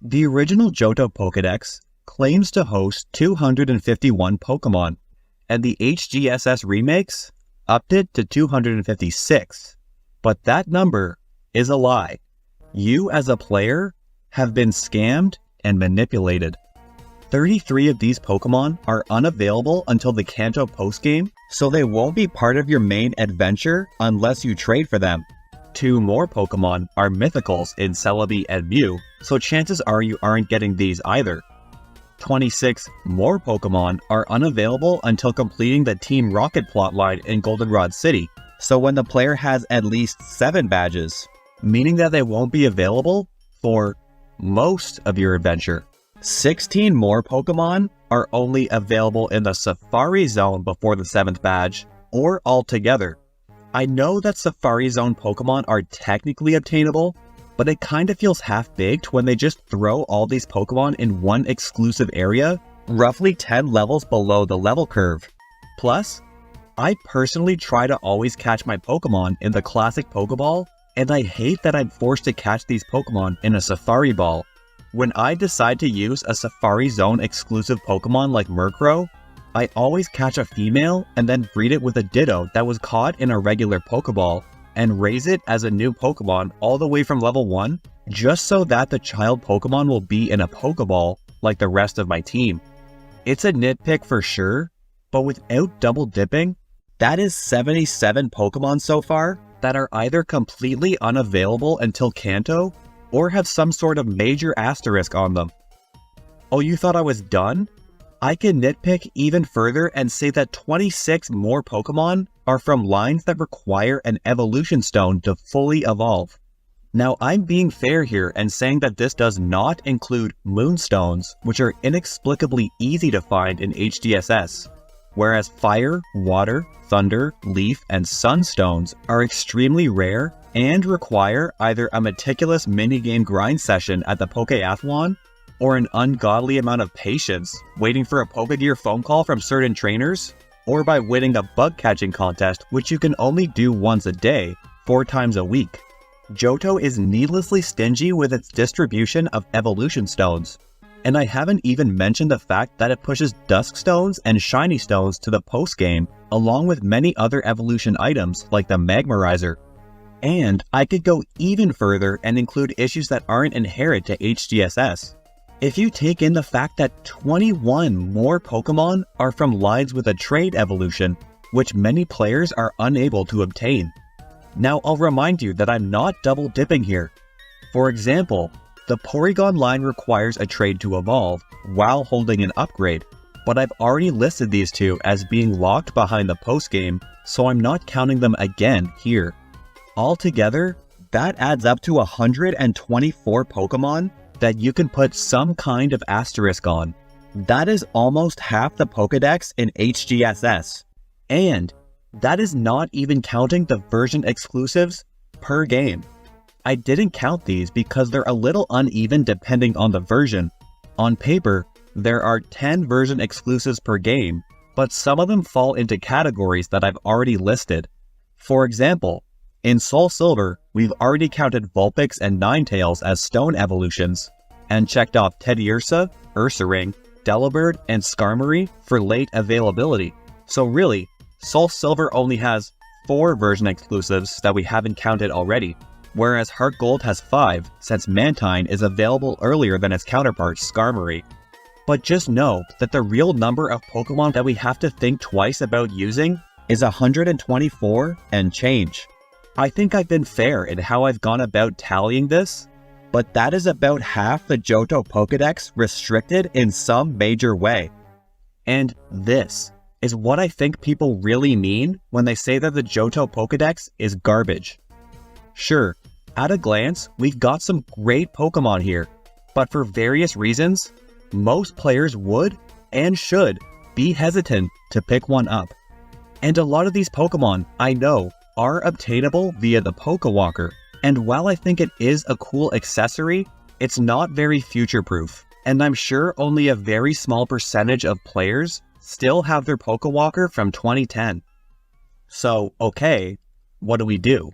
The original Johto Pokedex claims to host 251 Pokemon, and the hgss remakes upped it to 256. But that number is a lie. You as a player have been scammed and manipulated. 33 of these Pokemon are unavailable until the Kanto postgame, so they won't be part of your main adventure unless you trade for them. 2 more Pokemon are mythicals in Celebi and Mew, so chances are you aren't getting these either. 26 more Pokemon are unavailable until completing the Team Rocket plotline in Goldenrod City, so when the player has at least 7 badges, meaning that they won't be available for most of your adventure. 16 more Pokemon are only available in the Safari Zone before the 7th badge, or altogether. I know that Safari Zone Pokemon are technically obtainable, but it kinda feels half-baked when they just throw all these Pokemon in one exclusive area, roughly 10 levels below the level curve. Plus, I personally try to always catch my Pokemon in the classic Pokeball, and I hate that I'm forced to catch these Pokemon in a Safari Ball. When I decide to use a Safari Zone exclusive Pokemon like Murkrow, I always catch a female and then breed it with a Ditto that was caught in a regular Pokeball and raise it as a new Pokemon all the way from level 1, just so that the child Pokemon will be in a Pokeball like the rest of my team. It's a nitpick for sure, but without double dipping, that is 77 Pokemon so far that are either completely unavailable until Kanto, or have some sort of major asterisk on them. Oh, you thought I was done? I can nitpick even further and say that 26 more Pokemon are from lines that require an evolution stone to fully evolve. Now, I'm being fair here and saying that this does not include moonstones, which are inexplicably easy to find in hgss, whereas fire, water, thunder, leaf, and sunstones are extremely rare and require either a meticulous minigame grind session at the Pokeathlon or an ungodly amount of patience waiting for a Pokegear phone call from certain trainers, or by winning a bug catching contest which you can only do once a day, 4 times a week. Johto is needlessly stingy with its distribution of evolution stones, and I haven't even mentioned the fact that it pushes dusk stones and shiny stones to the postgame along with many other evolution items like the Magmarizer. And I could go even further and include issues that aren't inherent to hgss. If you take in the fact that 21 more Pokemon are from lines with a trade evolution, which many players are unable to obtain. Now I'll remind you that I'm not double dipping here. For example, the Porygon line requires a trade to evolve while holding an upgrade, but I've already listed these 2 as being locked behind the postgame, so I'm not counting them again here. Altogether, that adds up to 124 Pokemon that you can put some kind of asterisk on. That is almost half the Pokedex in hgss. And that is not even counting the version exclusives per game. I didn't count these because they're a little uneven depending on the version. On paper, there are 10 version exclusives per game, but some of them fall into categories that I've already listed. For example, in soulsilver, we've already counted Vulpix and Ninetales as stone evolutions, and checked off Teddiursa, Ursaring, Delibird, and Skarmory for late availability. So really, soulsilver only has 4 version exclusives that we haven't counted already, whereas heartgold has 5 since Mantine is available earlier than its counterpart Skarmory. But just know that the real number of Pokemon that we have to think twice about using is 124 and change. I think I've been fair in how I've gone about tallying this, but that is about half the Johto Pokedex restricted in some major way. And this is what I think people really mean when they say that the Johto Pokedex is garbage. Sure, at a glance, we've got some great Pokemon here, but for various reasons, most players would and should be hesitant to pick one up. And a lot of these Pokemon, I know, are obtainable via the Pokewalker, and while I think it is a cool accessory, it's not very future-proof, and I'm sure only a very small percentage of players still have their Pokewalker from 2010. So, okay, what do we do?